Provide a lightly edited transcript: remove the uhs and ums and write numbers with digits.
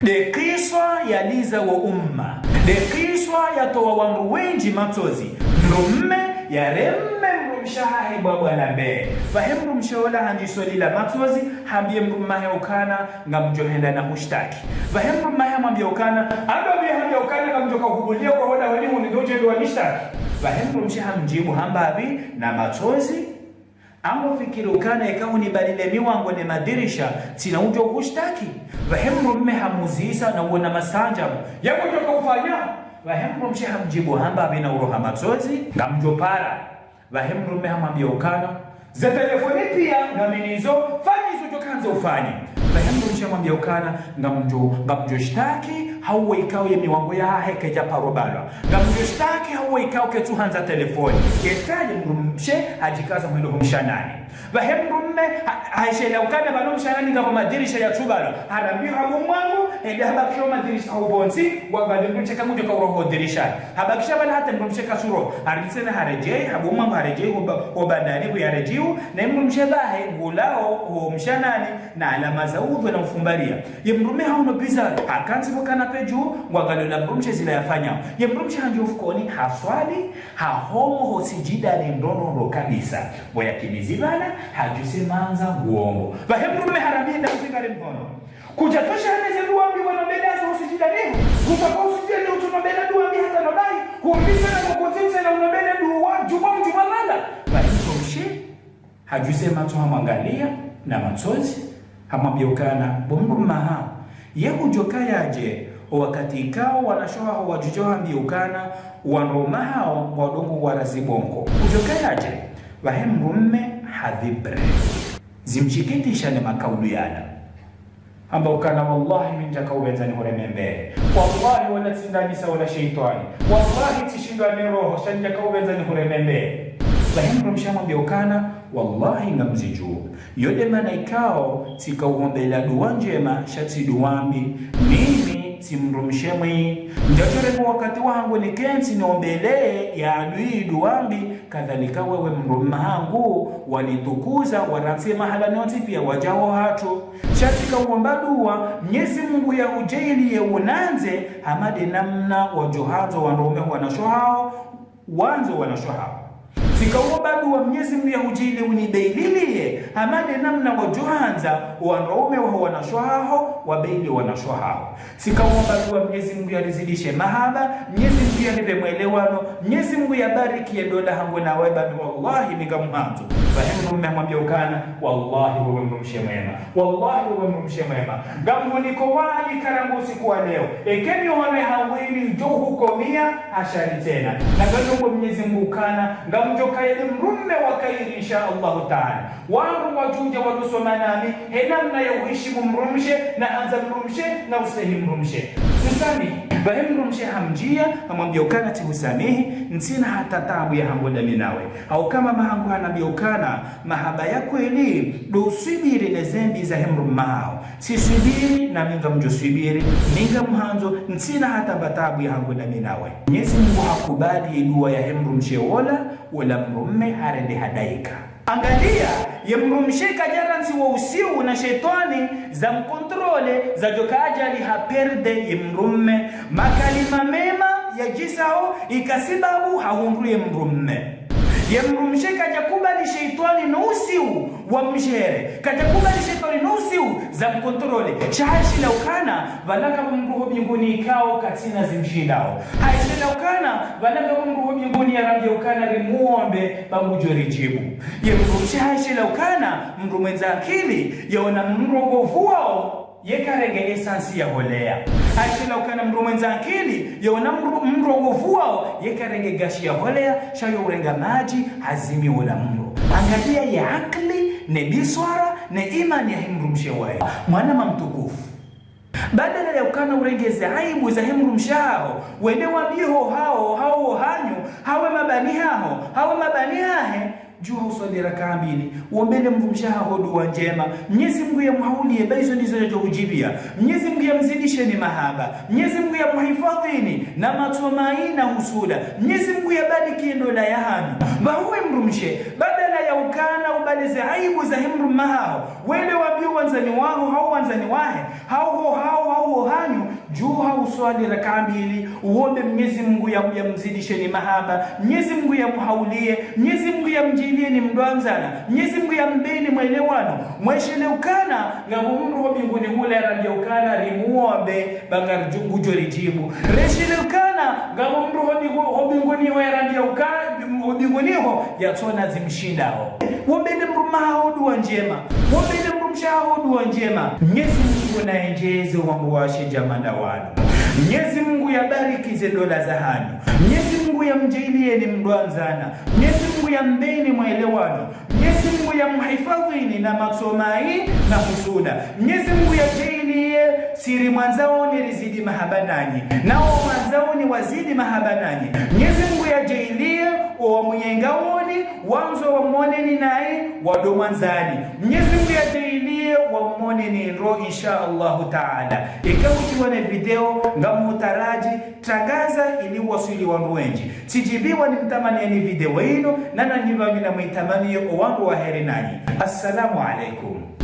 Dekiswa yaliza wa umma, dekiswa yatowa wangu wenji matozi, mrumme yaremme mrumshahahe bwana be fahemru mshola handiswalila matozi hambie mrummahe ukana ngamjohenda na mushtaki fahemru mmahe mwambie ukana ando hambie ukana ngamjoka kubulia kwa wala wali unidoje wa nishtaki fahemru mshaha mjibu hambabi na matozi amo fikiri ukana ikahu ni balile miwango ne madirisha tina ujo kushtaki fahemru mme hamuzisa na uona masanjamu yako joka ufanya vahemru mshaha mjibu hambabi na uroha matozi ngamjopara vahemru mme hamambia ukana za telefoni pia ngaminizo fanya hizo jokanza ufanye vahemru mshaha mwambia ukana ngamjo shtaki hauwe ikao ye miwango ya heke japaro balwa ngamjo shtaki hauwe ikao ketuhanza telefoni ketaje mrumshe hajikaza mwendo kumshanani vahemru mme haishela ukana bano mshanani ngabo madirisha ya tubala harambio habu mwangu ende habakisha madirisha haubonsi wagale mrumshe kamujo ka uroho dirisha habakisha bana hata mrumshe kasuro harisena harejei habu mwangu harejei obandani bu yarejiu na mrumshe bahe ngulao ho mshanani na alama za udhu na mfumbalia ye mrume hauno bizari akanzi mukana peju wagale na mrumshe zila yafanya ye mrumshe hanji ufukoni haswali hahomo hosijida ni ndono kabisa boya kimizibana hajusemanza uongo vahemrume harambia na usikare mkono kujatosha haneze duambi wanabedaza usijida nini kutaka usijida ni utunabeda duambi hata nodai kuumbisa na kukotense na unabeda duwa juma nanda vahemrume hajusemanza hamwangalia na matozi hamwabiokana bomrume maha yehujoka yaje wakati ikao wanashoha wajujoha mbiukana wanroma hao wadongo warazibonko ujoka yaje vahemrume hadhibre zimchikitisha ne makaulu yana amba ukana wallahi minja kauweza ni horemembe wallahi wala tsindanisa wala shaitani wallahi tishindwa ni roho shanja kauweza ni horemembe vahemrume shamwambia ukana wallahi ngamziju yode mana ikao tikauhombela duwa njema shati duwambi mimi timrumshemwi njachoremo wakati wangu ni kensi niombele ya adui duwambi kadhalika wewe mrumma hangu wanitukuza waransi mahala nyoti pia wajaho hatu shati kauomba duwa mnyezi Mungu ya ujaili ya unanze hamade namna wajohazo wanaume wanashohao wanzo wanashohao sikauomba dua Mwenyezi Mungu ya ujili unibeililie hamade namna wajuhanza wanaume wa wanashwaho wabeili wanashwaho sikauomba dua Mwenyezi Mungu ya rizidishe mahaba Mwenyezi Mungu ya nipe mwelewano Mwenyezi Mungu ya bariki ya dola hangu na weba wallahi mingamhantu vahemrume mwambia ukana wallahi wewe mrumshe mwema wallahi wewe mrumshe mwema gamu niko wali karangu siku wa leo ekeni wane hawili jo hukomia ashari tena na gamu Mwenyezi Mungu ukana gamu kaili mrume wakairi insha Allah ta'ala wangu wajuja wadusoma nami henamna ya uhishimu mrumshe na anza mrumshe na usahi mrumshe usami bahemrumshe hamjia hamwambia ukana tiusamihi nsina hata tabu ya hangoda minawe au kama mahangu hanabiokana mahaba yako ili dosubiri nezembi za hemrumao sisubiri na minga mjosubiri minga mhanzo nsina hata batabu ya hangoda minawe Mwenyezi Mungu hakubali dua ya hemrumshe wala mrumme harende hadaika angalia ye mrumshe kajaransi wa usiu na shetani za mkontrole za jokaja li haperde ye mrumme makalima mema ya jisao ikasibabu haundruye mrumme ye mrumshe kajakubali shetani na usiu wa mshere kajakubali shetani na usiu za mkontrole shahashi la ukana valaka mruho binguni ikao katina zimshindao haishi la ukana valaka mruho binguni ya rabia ukana rimuombe bamujo rijibu ye mrumshe haishi la ukana mrumenza akili yaona mrogo vuao yekarenge esansi ya holea aishila ukana mrumenza akili yaona mrogo vuao yekarenge gashi ya holea shayo urenga maji hazimi wala mro angalia ya akli ne biswara ne imani ya himrumshe wae mwana mamtukufu badala ya ukana urengeze aibu za himrumshe hao wende wabiho hao hanyu hawe mabani hahe jua uswali rakaa mbili uombele mvumshaha dua njema Mwenyezi Mungu ya mhaulie baizo ndizo ndio kujibia Mwenyezi Mungu yamzidishe ni mahaba Mwenyezi Mungu ya mhifadhini na matumaini na husuda Mwenyezi Mungu ya bariki ndola ya hami bahuwe mrumshe badala ya ukana ubalize aibu za himru mahao wele wabiu wanzani wao hao wanzani wahe hao hanyu juha uswali rakaa mbili uombe Mwenyezi Mungu ya mzidishe ni mahaba Mwenyezi Mungu ya mhaulie Mwenyezi Mungu ya mjilie ni mdwanzana Mwenyezi Mungu ya mbeni mwelewano mweshele ukana ngabu mru ho binguni hula randia ukana rimuombe bangar jungu jori jibu reshele ukana ngabu mru ho binguni ho randia ukana binguni ho yatona zimshindao wombele mrumao dua njema wombele mrumshao dua njema Mwenyezi Mungu na enjeze wangu washe jamanda wanu Mwenyezi Mungu yabariki zedola za hanyu Mwenyezi Mungu yamjilie ni mdwanzana Mwenyezi Mungu yambeni mwelewano Mwenyezi Mungu yamhifadhini na matomai na husuda Mwenyezi Mungu yajilie siri mwanzaoni rizidi mahabanani nao mwanzaoni wazidi mahabanani Mwenyezi Mungu yajilie wa mwengaoni wanzo wa moneni naye wado mwanzani Mwenyezi Mungu yajilie wa moneni ro insha Allah taala ikawa na video ngamutaraji tagaza ili wasili wanu wengi tijibiwa ni mtamani ni video hino na naniwa mina mwitamani wangu wa heri nanyi. Assalamu alaikum.